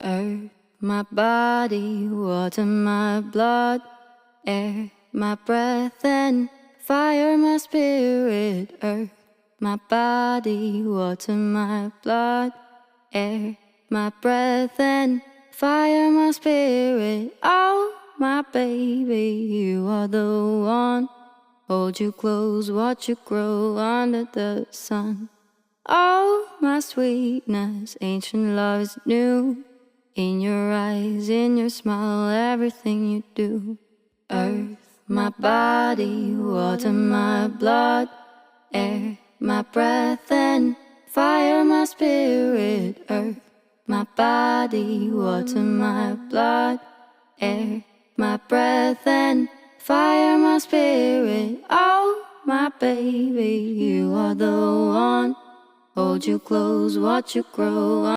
Earth, my body, water, my blood, air, my breath, and fire, my spirit. Earth, my body, water, my blood, air, my breath, and fire, my spirit. Oh, my baby, you are the one. Hold you close, watch you grow under the sun. Oh, my sweetness, ancient love is new. In your eyes, in your smile, everything you do. Earth, my body, water, my blood, air, my breath, and fire, my spirit. Earth, my body, water, my blood, air, my breath, and fire, my spirit. Oh, my baby, you are the one. Hold you close, watch you grow.